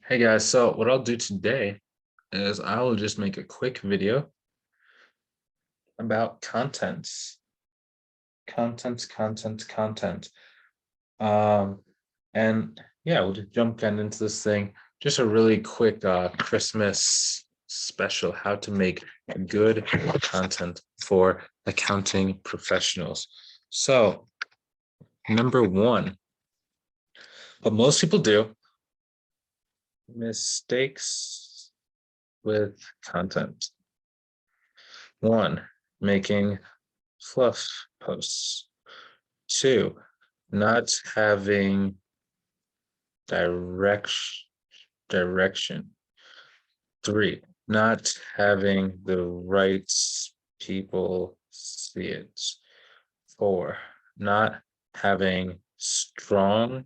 Hey guys, so what I'll do today is I will just make a quick video about content. Um, and yeah, we'll just jump right into this thing. Just a really quick Christmas special, how to make good content for accounting professionals. So, number one, what most people do, mistakes with content. One, making fluff posts. Two, not having direction. Three, not having the right people see it. Four, not having strong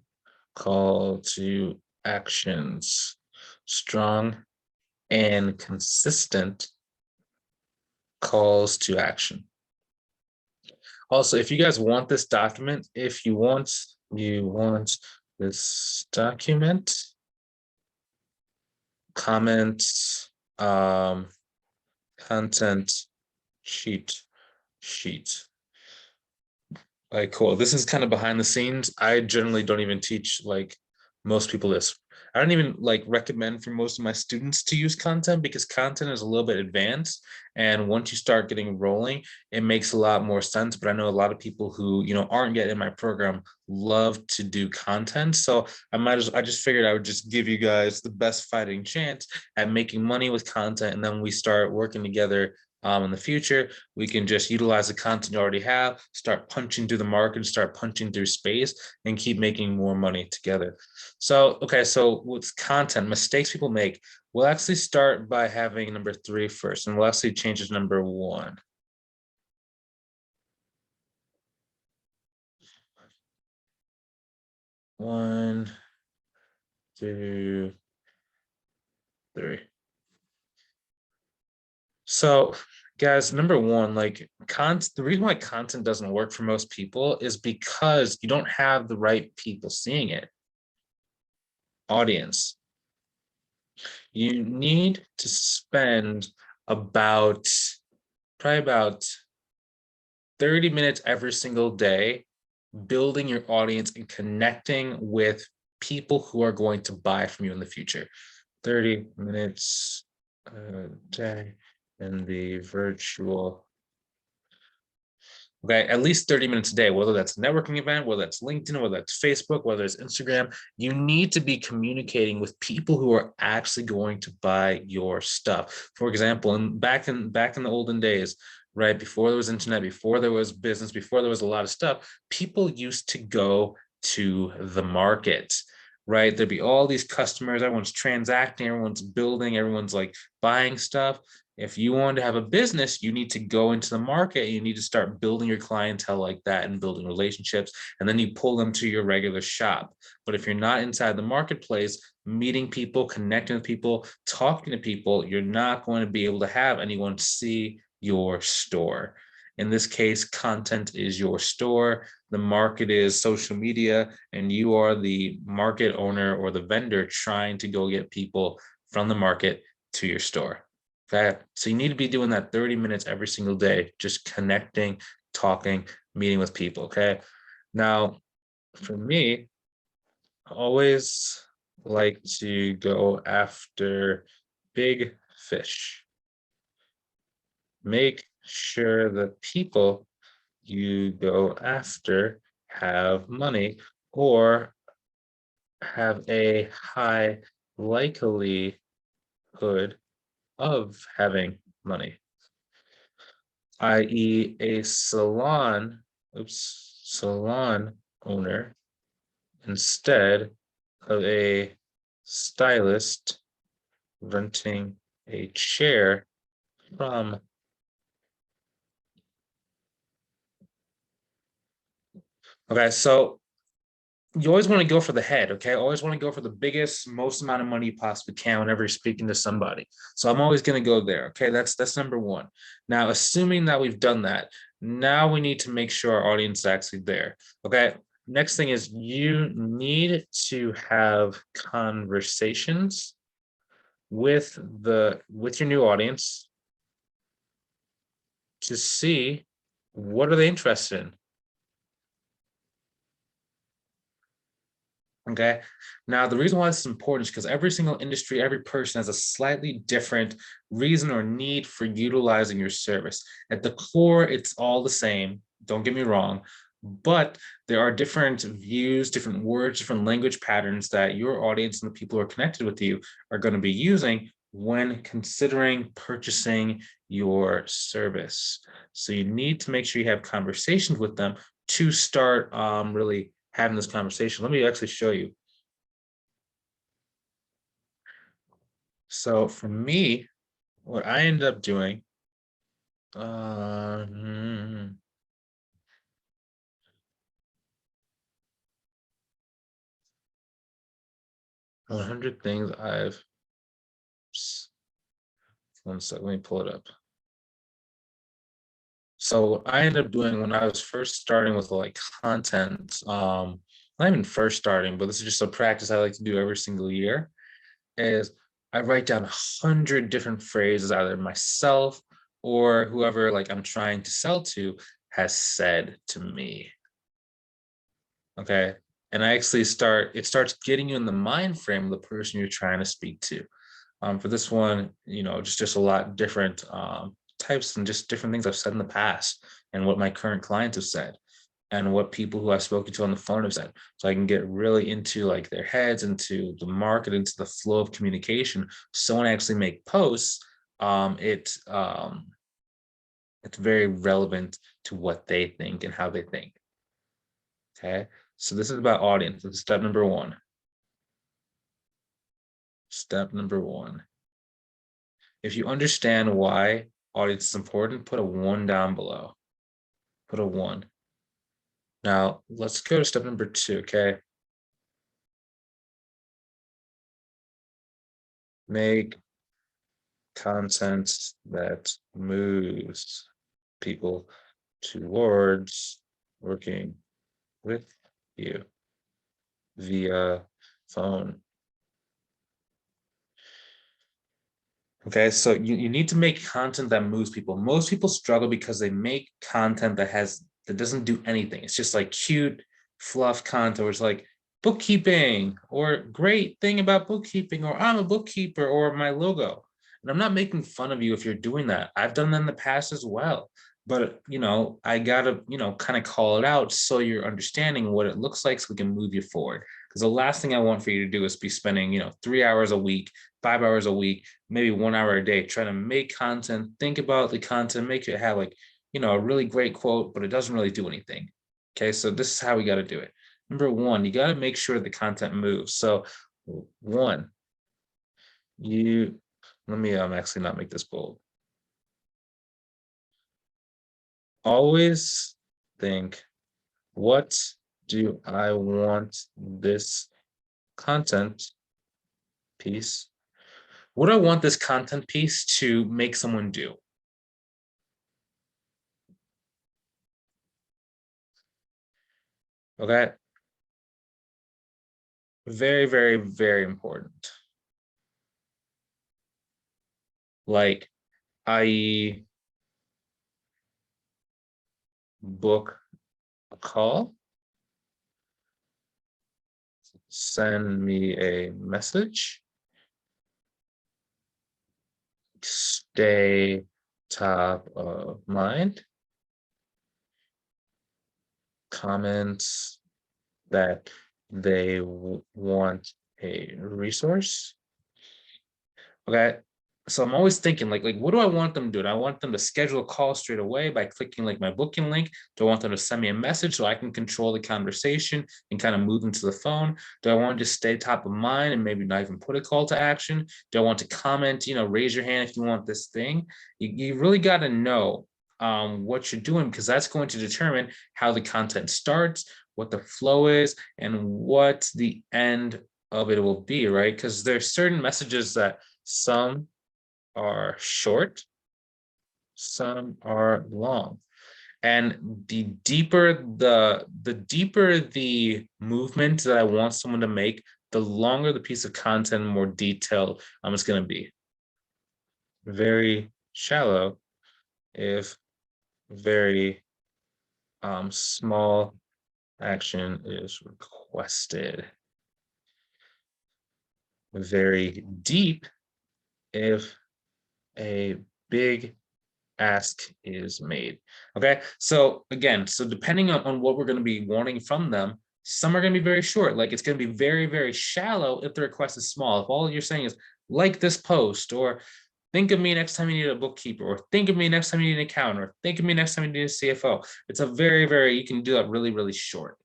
call to actions. Strong and consistent calls to action. Also, if you guys want this document, if you want this document, comment content sheet. Like, cool. This is kind of behind the scenes. I generally don't even teach like most people this. I don't even like recommend for most of my students to use content because content is a little bit advanced. And once you start getting rolling, it makes a lot more sense. But I know a lot of people who, aren't yet in my program love to do content. So I just figured I would just give you guys the best fighting chance at making money with content. And then we start working together in the future, we can just utilize the content you already have, start punching through the market, start punching through space, and keep making more money together. So, okay, so with content, mistakes people make, we'll actually start by having number 3 first, and we'll actually change it to number 1. One, two, three. So, guys, number one, like the reason why content doesn't work for most people is because you don't have the right people seeing it. Audience. You need to spend probably about 30 minutes every single day building your audience and connecting with people who are going to buy from you in the future. 30 minutes a day in the virtual. Okay, at least 30 minutes a day, whether that's a networking event, whether that's LinkedIn, whether that's Facebook, whether it's Instagram, you need to be communicating with people who are actually going to buy your stuff. For example, back in the olden days, right, before there was internet, before there was business, before there was a lot of stuff, people used to go to the market, right? There'd be all these customers, everyone's transacting, everyone's building, everyone's like buying stuff. If you want to have a business, you need to go into the market. You need to start building your clientele like that and building relationships. And then you pull them to your regular shop. But if you're not inside the marketplace, meeting people, connecting with people, talking to people, you're not going to be able to have anyone see your store. In this case, content is your store. The market is social media, and you are the market owner or the vendor trying to go get people from the market to your store. Okay, so you need to be doing that 30 minutes every single day, just connecting, talking, meeting with people. Okay, now for me, I always like to go after big fish. Make sure the people you go after have money or have a high likelihood of having money, i.e. a salon owner instead of a stylist renting a chair from. Okay, so you always want to go for the head, okay? Always want to go for the biggest, most amount of money you possibly can whenever you're speaking to somebody. So I'm always going to go there, okay? That's number one. Now, assuming that we've done that, now we need to make sure our audience is actually there, okay? Next thing is you need to have conversations with your new audience to see what are they interested in. Okay. Now, the reason why this is important is because every single industry, every person has a slightly different reason or need for utilizing your service. At the core, it's all the same. Don't get me wrong. But there are different views, different words, different language patterns that your audience and the people who are connected with you are going to be using when considering purchasing your service. So you need to make sure you have conversations with them to start really having this conversation. Let me actually show you. So for me, what I ended up doing, uh, 100 things I've, one second, let me pull it up. So what I ended up doing when I was first starting with like content, not even first starting, but this is just a practice I like to do every single year, is I write down 100 different phrases either myself or whoever like I'm trying to sell to has said to me. Okay. And I actually it starts getting you in the mind frame of the person you're trying to speak to. For this one, just a lot different types and just different things I've said in the past and what my current clients have said and what people who I've spoken to on the phone have said. So I can get really into like their heads, into the market, into the flow of communication. So when I actually make posts, it's very relevant to what they think and how they think. Okay. So this is about audience. This is step number one. Step number one. If you understand why audience is important, put a 1 down below. Put a 1. Now, let's go to step number 2, okay? Make content that moves people towards working with you via phone. Okay, so you need to make content that moves people. Most people struggle because they make content that doesn't do anything. It's just like cute fluff content where it's like bookkeeping or great thing about bookkeeping or I'm a bookkeeper or my logo. And I'm not making fun of you if you're doing that. I've done that in the past as well. But I gotta, kind of call it out so you're understanding what it looks like so we can move you forward. Because the last thing I want for you to do is be spending, 3 hours a week, 5 hours a week, maybe 1 hour a day, trying to make content, think about the content, make it have like, a really great quote, but it doesn't really do anything. Okay, so this is how we got to do it. Number one, you got to make sure the content moves. So one, let me actually not make this bold. Always think, what do I want this content piece? What do I want this content piece to make someone do? Okay. Very, very, very important. Like, i.e., book a call, send me a message, stay top of mind, comments that they want a resource. Okay. So I'm always thinking like what do I want them to do? Do I want them to schedule a call straight away by clicking like my booking link? Do I want them to send me a message so I can control the conversation and kind of move them to the phone? Do I want to just stay top of mind and maybe not even put a call to action? Do I want to comment, raise your hand if you want this thing? You really got to know what you're doing, because that's going to determine how the content starts, what the flow is, and what the end of it will be, right? Because there's certain messages that some are short, some are long. And the deeper the movement that I want someone to make, the longer the piece of content, more detailed it's going to be. Very shallow if very small action is requested. Very deep if a big ask is made. Okay, so again, so depending on what we're going to be wanting from them, some are going to be very short, like it's going to be very, very shallow if the request is small. If all you're saying is like this post, or think of me next time you need a bookkeeper, or think of me next time you need an accountant, or think of me next time you need a CFO. It's a very, very, you can do that really, really short.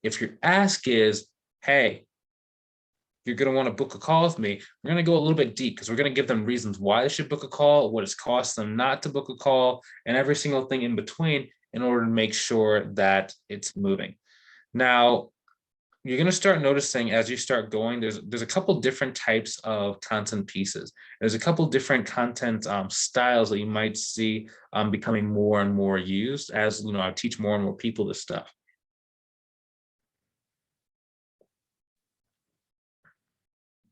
If your ask is, hey, you're going to want to book a call with me, we're going to go a little bit deep because we're going to give them reasons why they should book a call, what it's cost them not to book a call, and every single thing in between in order to make sure that it's moving. Now, you're going to start noticing as you start going, there's a couple different types of content pieces. There's a couple different content styles that you might see becoming more and more used as I teach more and more people this stuff.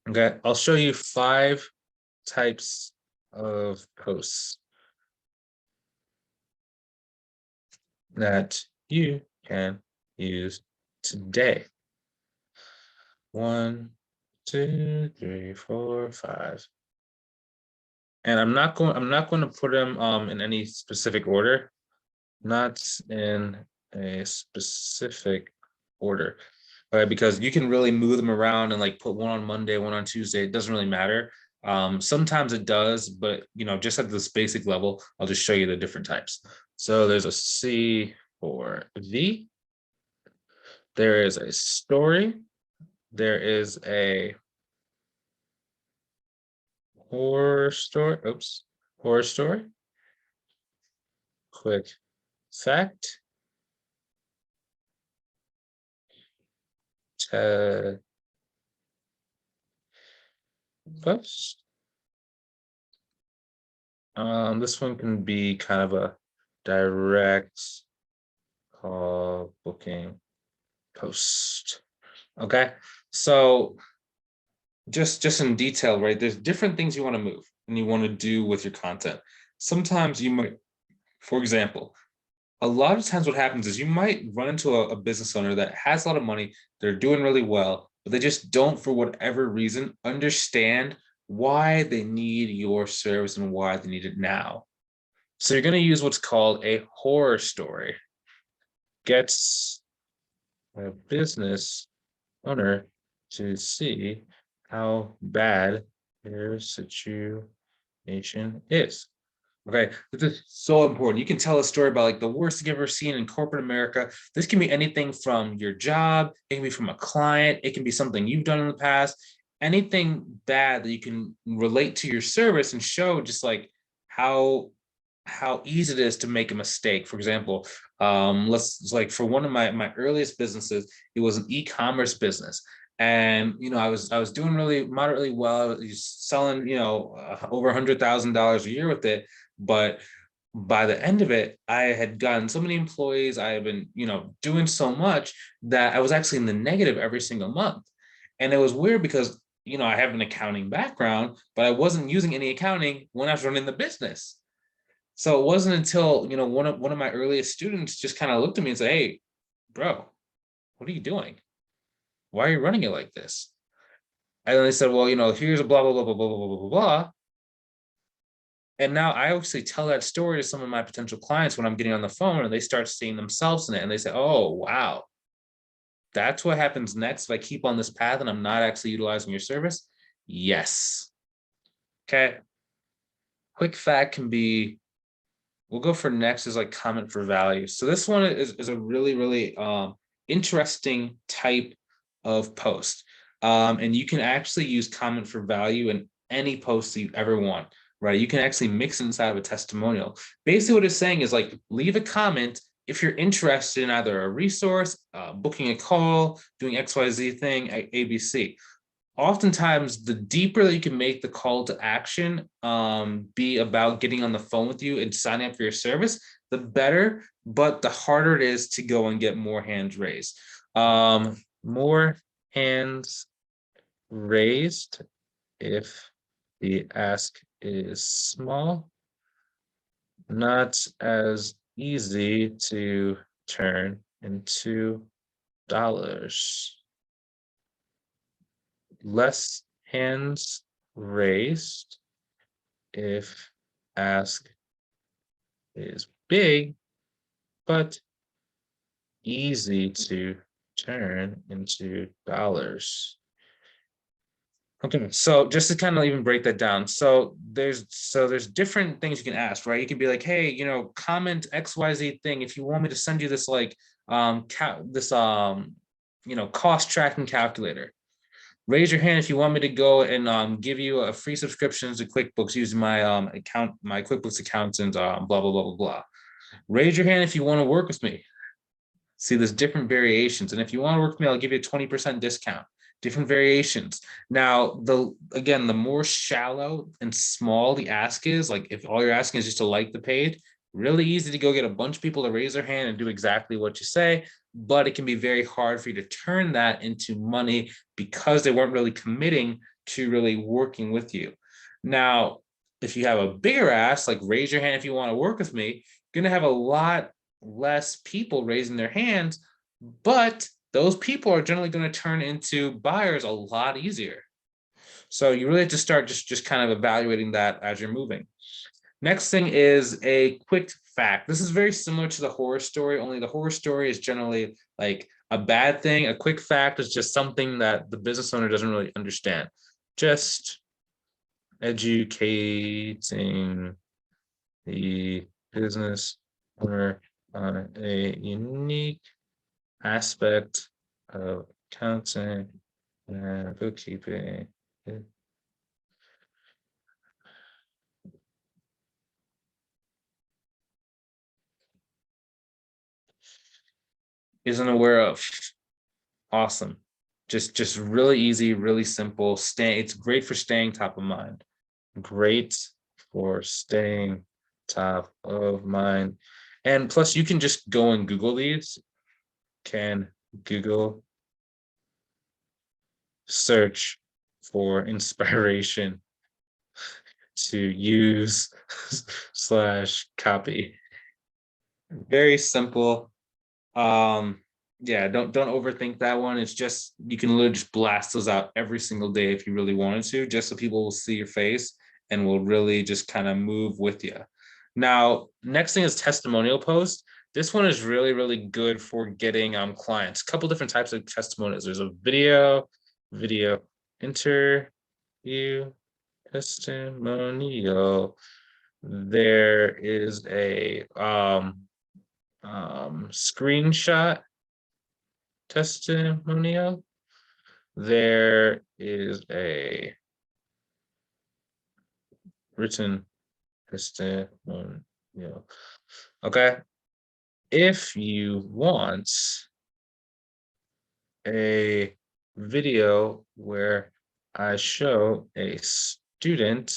Okay, I'll show you 5 types of posts that you can use today. 1, 2, 3, 4, 5. And I'm not going to put them in any specific order, not in a specific order. Right? Because you can really move them around and like put one on Monday, one on Tuesday. It doesn't really matter. Sometimes it does, but just at this basic level, I'll just show you the different types. So there's a C for V. There is a story. There is a horror story. Oops, horror story. Quick fact. Post. This one can be kind of a direct call booking post. Okay, so just in detail, right? There's different things you want to move and you want to do with your content. Sometimes you might, for example, a lot of times what happens is you might run into a business owner that has a lot of money, they're doing really well, but they just don't, for whatever reason, understand why they need your service and why they need it now. So you're going to use what's called a horror story. Gets a business owner to see how bad their situation is. Okay, this is so important. You can tell a story about like the worst thing you've ever seen in corporate America. This can be anything from your job, it can be from a client, it can be something you've done in the past, anything bad that you can relate to your service and show just like how easy it is to make a mistake. For example, let's like for one of my earliest businesses, it was an e-commerce business. And I was doing really moderately well. I was selling over $100,000 a year with it, but by the end of it, I had gotten so many employees. I had been doing so much that I was actually in the negative every single month. And it was weird because I have an accounting background, but I wasn't using any accounting when I was running the business. So it wasn't until one of my earliest students just kind of looked at me and said, "Hey, bro, what are you doing? Why are you running it like this?" And then they said, "Well, here's a blah blah blah blah blah blah blah blah blah." And now I actually tell that story to some of my potential clients when I'm getting on the phone, and they start seeing themselves in it, and they say, "Oh, wow, that's what happens next if I keep on this path and I'm not actually utilizing your service." Yes. Okay. Quick fact can be, we'll go for next is like comment for value. So this one is a really, really interesting type of post. And you can actually use comment for value in any post that you ever want, right? You can actually mix it inside of a testimonial. Basically what it's saying is like, leave a comment if you're interested in either a resource, booking a call, doing XYZ thing, ABC. Oftentimes, the deeper that you can make the call to action be about getting on the phone with you and signing up for your service, the better, but the harder it is to go and get more hands raised. More hands raised if the ask is small, not as easy to turn into dollars. Less hands raised if ask is big, but easy to turn into dollars. Okay, so just to kind of even break that down, so there's different things you can ask, right? You can be like, hey, comment XYZ thing if you want me to send you this like cost tracking calculator. Raise your hand if you want me to go and give you a free subscription to QuickBooks using my my QuickBooks account and blah blah blah blah blah. Raise your hand if you want to work with me. See, there's different variations, and if you want to work with me, I'll give you a 20% discount. Different variations. Now, the more shallow and small the ask is, like if all you're asking is just to like the page, really easy to go get a bunch of people to raise their hand and do exactly what you say, but it can be very hard for you to turn that into money because they weren't really committing to really working with you. Now, if you have a bigger ask, like raise your hand if you want to work with me, you're going to have a lot less people raising their hands, but those people are generally going to turn into buyers a lot easier. So you really have to start just kind of evaluating that as you're moving. Next thing is a quick fact. This is very similar to the horror story, only the horror story is generally like a bad thing. A quick fact is just something that the business owner doesn't really understand. Just educating the business owner on a unique aspect of accounting and bookkeeping. Isn't aware of. Awesome. Just really easy, really simple. It's great for staying top of mind. Great for staying top of mind. And plus you can just go and Google these. Can Google search for inspiration to use / copy. Very simple. Yeah, don't overthink that one. It's just you can literally just blast those out every single day if you really wanted to, just so people will see your face and will really just kind of move with you. Now, next thing is testimonial post. This one is really, really good for getting clients. A couple different types of testimonials. There's a video interview testimonial. There is a screenshot testimonial. There is a written testimonial. Okay. If you want a video where I show a student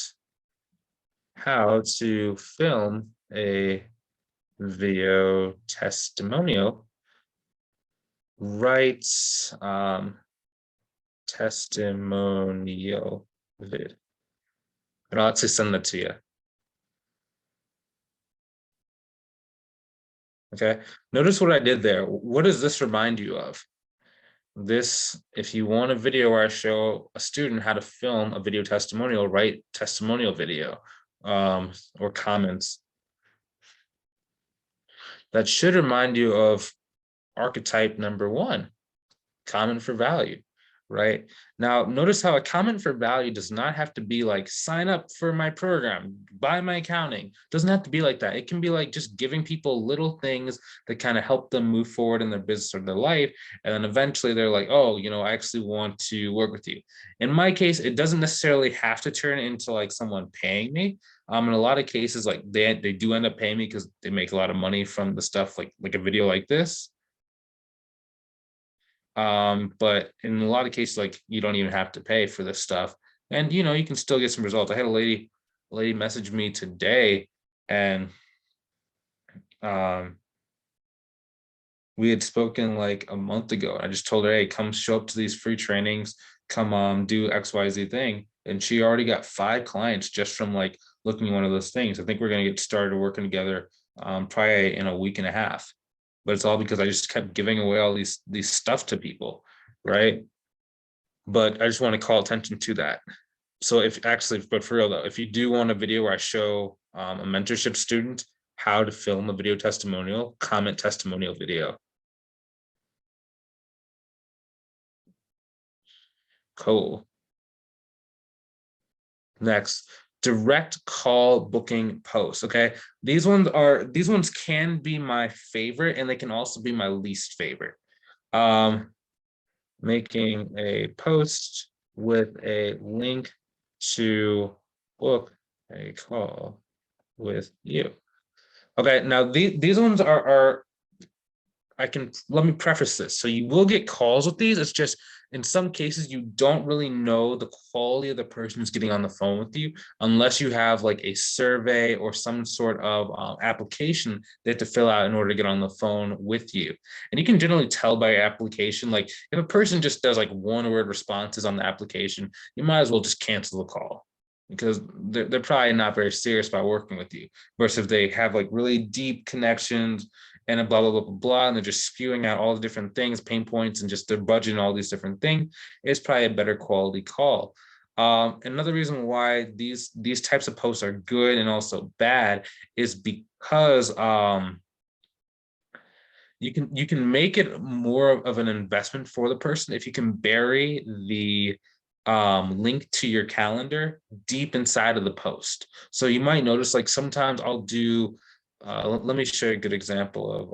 how to film a video testimonial, write testimonial vid. And I'll actually send that to you. Okay, notice what I did there. What does this remind you of? This, if you want a video where I show a student how to film a video testimonial, write testimonial video or comments. That should remind you of archetype number 1, comment for value, right? Now, notice how a comment for value does not have to be like, sign up for my program, buy my accounting. It doesn't have to be like that. It can be like just giving people little things that kind of help them move forward in their business or their life. And then eventually they're like, oh, I actually want to work with you. In my case, it doesn't necessarily have to turn into like someone paying me. In a lot of cases, like they do end up paying me because they make a lot of money from the stuff like a video like this. But in a lot of cases, like you don't even have to pay for this stuff, and you can still get some results. I had a lady message me today, and We had spoken like a month ago. I just told her, hey, come show up to these free trainings, come do XYZ thing. And she already got 5 clients just from like looking at one of those things. I think we're gonna get started working together probably in a week and a half. But it's all because I just kept giving away all these stuff to people, right? But I just want to call attention to that. So if actually, but for real though, if you do want a video where I show a mentorship student how to film a video testimonial, comment testimonial video. Cool. Next, direct call booking posts. Okay. These ones can be my favorite and they can also be my least favorite. Making a post with a link to book a call with you. Okay, now these ones are let me preface this. So you will get calls with these. It's just in some cases you don't really know the quality of the person who's getting on the phone with you unless you have like a survey or some sort of application they have to fill out in order to get on the phone with you. And you can generally tell by your application, like if a person just does like one-word responses on the application, you might as well just cancel the call because they're probably not very serious about working with you. Versus if they have like really deep connections and a blah, blah, blah, blah, blah, and they're just spewing out all the different things, pain points, and just they're budgeting all these different things, it's probably a better quality call. Another reason why these types of posts are good and also bad is because you can make it more of an investment for the person if you can bury the link to your calendar deep inside of the post. So you might notice like sometimes I'll do let me show you a good example of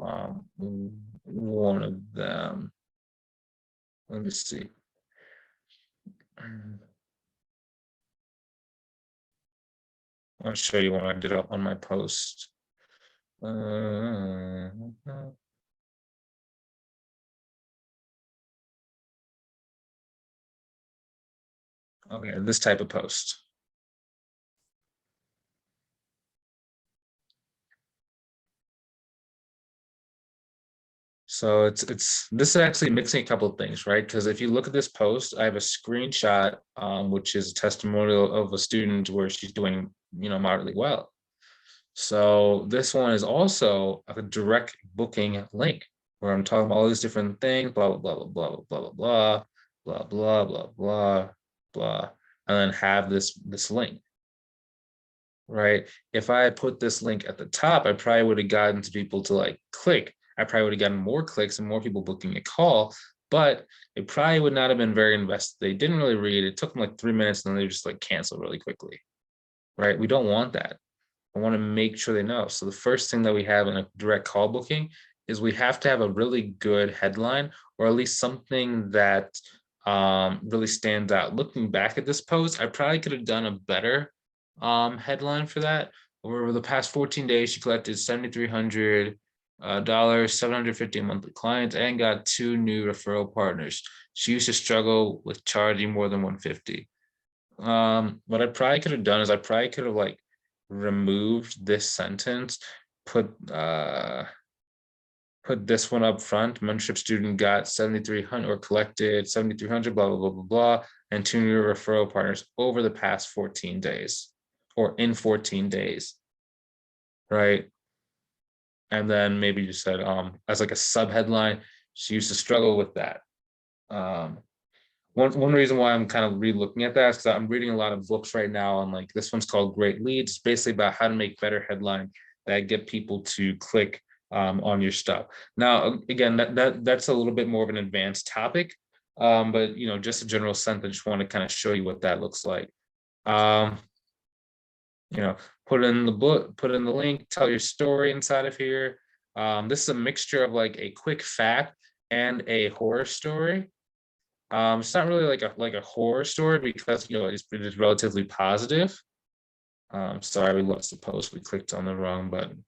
one of them. Let me see. I'll show you when I did it on my post. Okay, this type of post. So this is actually mixing a couple of things, right? Because if you look at this post, I have a screenshot, which is a testimonial of a student where she's doing, moderately well. So this one is also a direct booking link where I'm talking about all these different things, blah, blah, blah, blah, blah, blah, blah, blah, blah, blah, blah, blah, and then have this link, right? If I put this link at the top, I probably would have gotten to people to like click. I probably would have gotten more clicks and more people booking a call, but it probably would not have been very invested. They didn't really read. It took them like 3 minutes and then they just like cancel really quickly, right? We don't want that. I want to make sure they know. So the first thing that we have in a direct call booking is we have to have a really good headline or at least something that really stands out. Looking back at this post, I probably could have done a better headline for that. Over the past 14 days, she collected $7,300, 750 monthly clients, and got 2 new referral partners. She used to struggle with charging more than 150. What I probably could have done is I probably could have like removed this sentence, put this one up front. Mentorship student got 7,300 or collected 7,300, blah, blah, blah, blah, blah, and 2 new referral partners over the past 14 days or in 14 days, right? And then maybe you said as like a sub headline, she used to struggle with that. One reason why I'm kind of re-looking at that is because I'm reading a lot of books right now, and like this one's called Great Leads. It's basically about how to make better headline that get people to click on your stuff. Now, again, that's a little bit more of an advanced topic, but just a general sense. I just want to kind of show you what that looks like. Put in the book, put in the link, tell your story inside of here. This is a mixture of like a quick fact and a horror story. It's not really like a horror story because it's relatively positive. Sorry, we lost the post. We clicked on the wrong button.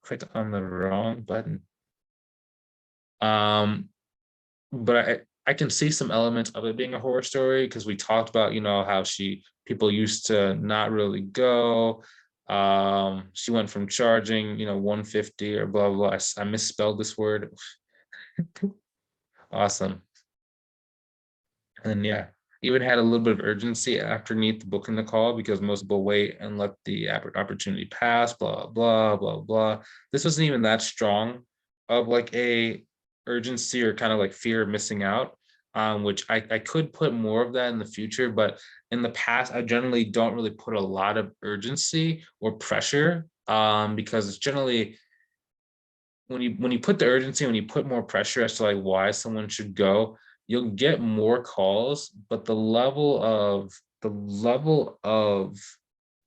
Clicked on the wrong button. But I can see some elements of it being a horror story because we talked about how people used to not really go. She went from charging, 150 or blah, blah, blah. I misspelled this word. Awesome. And yeah, even had a little bit of urgency after booking the call because most people wait and let the opportunity pass, blah, blah, blah, blah. This wasn't even that strong of like a urgency or kind of like fear of missing out, which I could put more of that in the future, but in the past, I generally don't really put a lot of urgency or pressure, because it's generally when you put the urgency, when you put more pressure as to like why someone should go, you'll get more calls, but the level of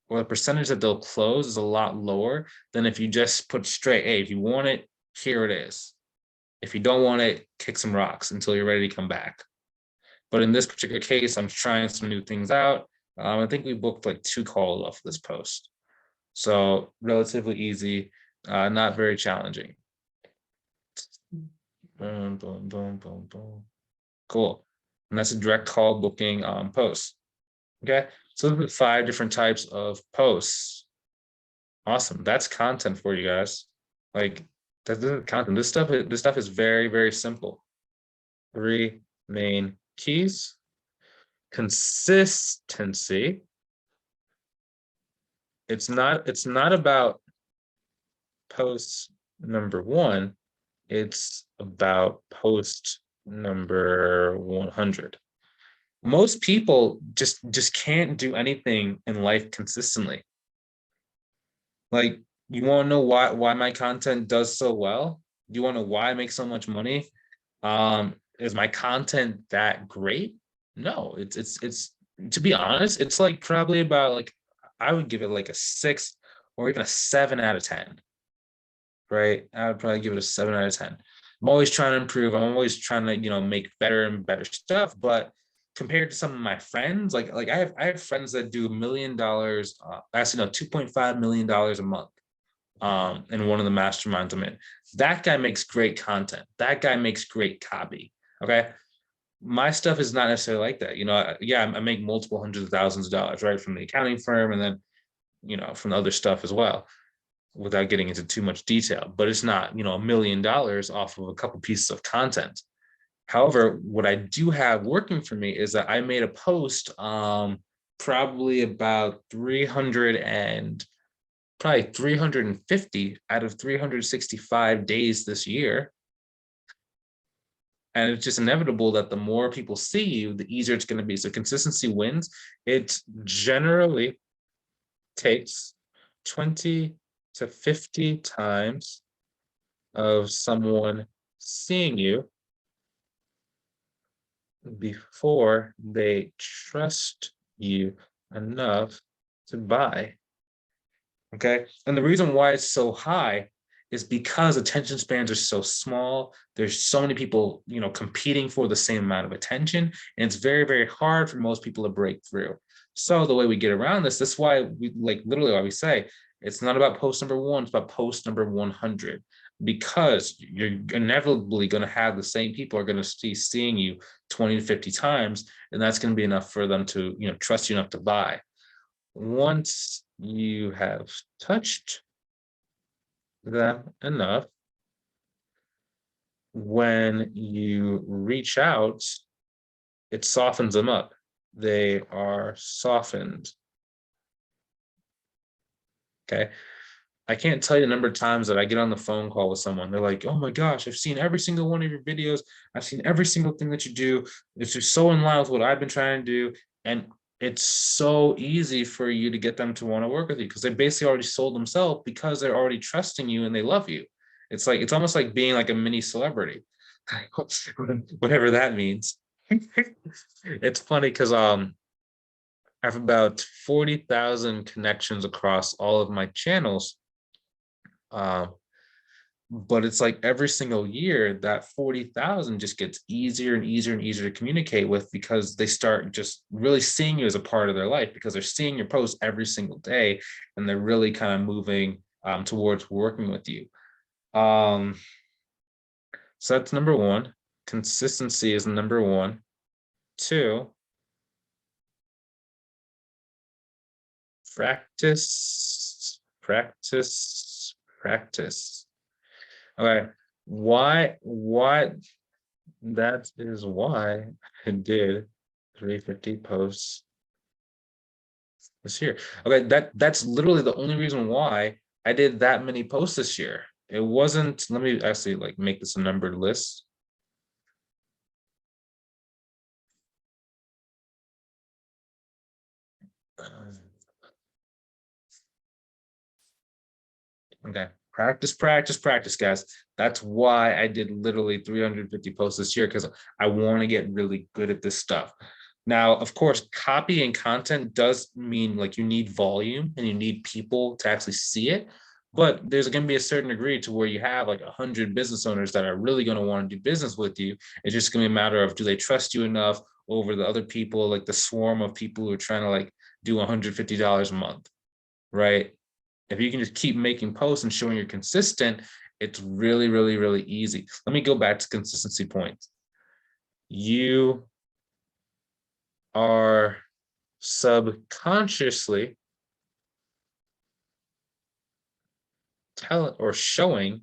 or the percentage that they'll close is a lot lower than if you just put straight, hey, if you want it, here it is. If you don't want it, kick some rocks until you're ready to come back. But in this particular case, I'm trying some new things out. I think we booked like 2 calls off this post. So relatively easy, not very challenging. Boom, boom, boom, boom, boom. Cool. And that's a direct call booking post. Okay. So there's 5 different types of posts. Awesome. That's content for you guys. Like that's content. This stuff is very, very simple. 3 main keys. Consistency. It's not about post number 1. It's about post number 100. Most people just can't do anything in life consistently. Like, you want to know why my content does so well? Do you want to know why I make so much money? Is my content that great? No, it's to be honest, it's like probably about like I would give it like a 6 or even a 7 out of 10. Right? I would probably give it a 7 out of 10. I'm always trying to improve. I'm always trying to, make better and better stuff. But compared to some of my friends, like I have friends that do $1 million, actually no, $2.5 million a month. In one of the masterminds I'm in. That guy makes great content. That guy makes great copy. Okay. My stuff is not necessarily like that. Yeah, I make multiple hundreds of thousands of dollars, right? From the accounting firm and then, from the other stuff as well, without getting into too much detail, but it's not, $1 million off of a couple pieces of content. However, what I do have working for me is that I made a post, probably about 350 out of 365 days this year. And it's just inevitable that the more people see you, the easier it's going to be. So consistency wins. It generally takes 20 to 50 times of someone seeing you before they trust you enough to buy. Okay. And the reason why it's so high is because attention spans are so small. There's so many people, competing for the same amount of attention. And it's very, very hard for most people to break through. So the way we get around this is why we literally why we say it's not about post number 1, it's about post number 100. Because you're inevitably going to have the same people are going to be seeing you 20 to 50 times, and that's going to be enough for them to, trust you enough to buy. Once you have touched them enough, when you reach out, it softens them up. They are softened. Okay. I can't tell you the number of times that I get on the phone call with someone. They're like, oh my gosh, I've seen every single one of your videos. I've seen every single thing that you do. It's just so in line with what I've been trying to do. And it's so easy for you to get them to want to work with you because they basically already sold themselves because they're already trusting you and they love you. It's almost like being like a mini celebrity, whatever that means. It's funny because I have about 40,000 connections across all of my channels. But it's like every single year that 40,000 just gets easier and easier and easier to communicate with because they start just really seeing you as a part of their life because they're seeing your posts every single day and they're really kind of moving towards working with you. So that's number 1. Consistency is number 1. 2, practice practice. Okay, why that is why I did 350 posts this year. Okay, that's literally the only reason why I did that many posts this year. It wasn't, let me actually like make this a numbered list. Okay, practice, guys. That's why I did literally 350 posts this year, because I want to get really good at this stuff. Now, of course, copy and content does mean like you need volume and you need people to actually see it. But there's going to be a certain degree to where you have like 100 business owners that are really going to want to do business with you. It's just going to be a matter of, do they trust you enough over the other people, like the swarm of people who are trying to like do $150 a month, right? If you can just keep making posts and showing you're consistent, it's really, really, really easy. Let me go back to consistency points. You are subconsciously telling or showing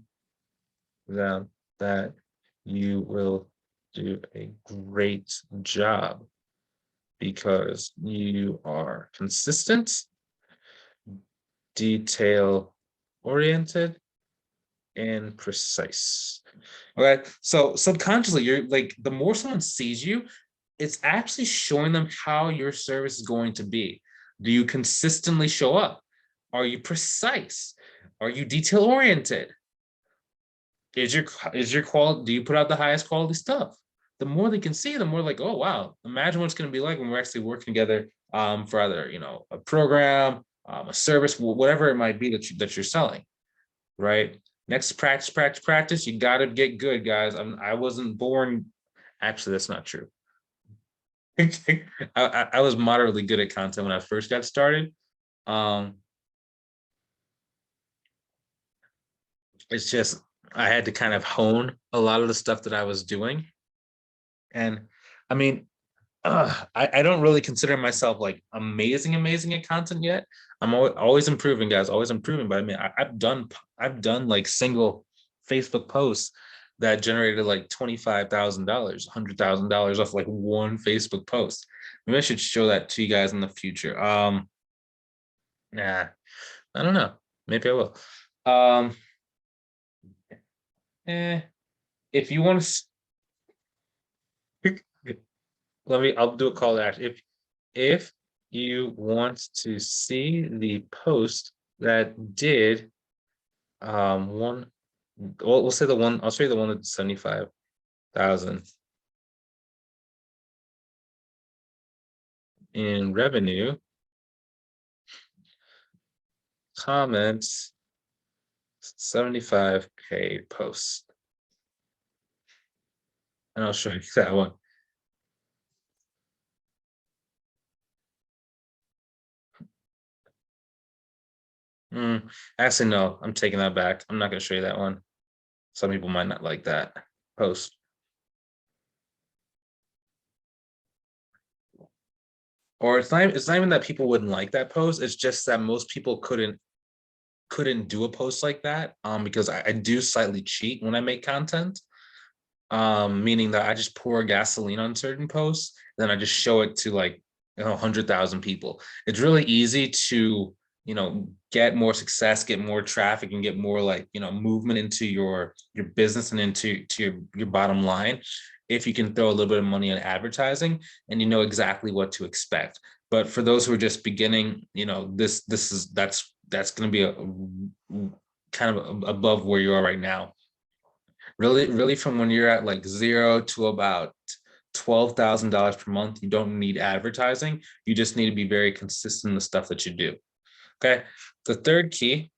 them that you will do a great job because you are consistent, detail oriented, and precise. Okay, so subconsciously, you're like, the more someone sees you, it's actually showing them how your service is going to be. Do you consistently show up? Are you precise? Are you detail oriented? Is your quality, do you put out the highest quality stuff? The more they can see, the more like, oh wow, imagine what it's going to be like when we're actually working together for either, a program, a service, whatever it might be that you're selling, right? Next, practice. You got to get good, guys. I wasn't born. Actually, that's not true. I was moderately good at content when I first got started. It's just I had to kind of hone a lot of the stuff that I was doing. And I mean, I don't really consider myself like amazing at content yet. I'm always improving, guys, always improving. But I mean, I've done like single Facebook posts that generated like $25,000, $100,000 off like one Facebook post. Maybe I should show that to you guys in the future. Nah, I don't know. Maybe I will. If you want to, I'll do a call to action. If you want to see the post that did one, well, we'll say the one, I'll show you the one that's 75,000 in revenue. Comments 75K posts. And I'll show you that one. Actually, no, I'm taking that back. I'm not going to show you that one. Some people might not like that post. Or it's not even that people wouldn't like that post. It's just that most people couldn't do a post like that because I do slightly cheat when I make content, meaning that I just pour gasoline on certain posts, then I just show it to like 100,000 people. It's really easy to get more success, get more traffic, and get more like movement into your business and into your bottom line if you can throw a little bit of money on advertising and you know exactly what to expect. But for those who are just beginning, that's going to be a kind of above where you are right now. Really from when you're at like 0 to about $12,000 per month, you don't need advertising. You just need to be very consistent in the stuff that you do. Okay. The third key,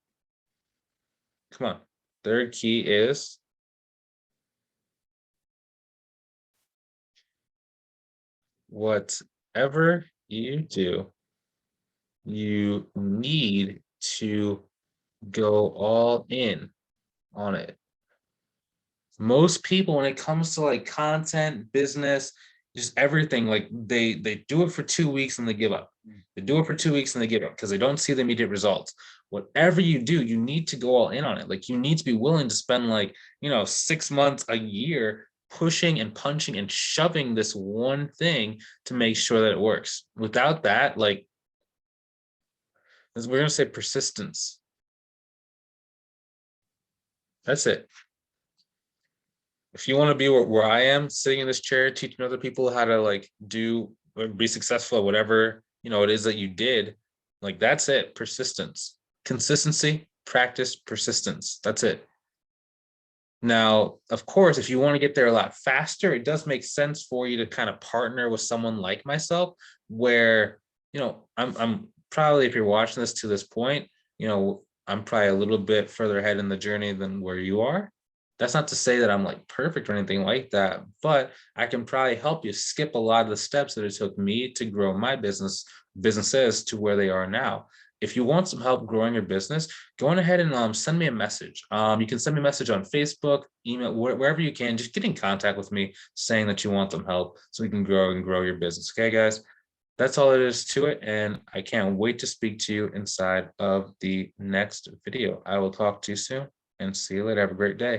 come on. Third key is whatever you do, you need to go all in on it. Most people, when it comes to like content, business, just everything, like they do it for 2 weeks and they give up. They do it for 2 weeks and they give up because they don't see the immediate results. whatever you do, you need to go all in on it. Like you need to be willing to spend like, 6 months, a year pushing and punching and shoving this one thing to make sure that it works. Without that, like, we're going to say persistence. That's it. If you want to be where I am, sitting in this chair, teaching other people how to like do or be successful at whatever, it is that you did, like that's it. Persistence, consistency, practice, persistence. That's it. Now, of course, if you want to get there a lot faster, it does make sense for you to kind of partner with someone like myself, where, I'm probably, if you're watching this to this point, I'm probably a little bit further ahead in the journey than where you are. That's not to say that I'm like perfect or anything like that, but I can probably help you skip a lot of the steps that it took me to grow my businesses to where they are now. If you want some help growing your business, go on ahead and send me a message. You can send me a message on Facebook, email, wherever you can. Just get in contact with me saying that you want some help so we can grow your business. Okay, guys? That's all it is to it. And I can't wait to speak to you inside of the next video. I will talk to you soon and see you later. Have a great day.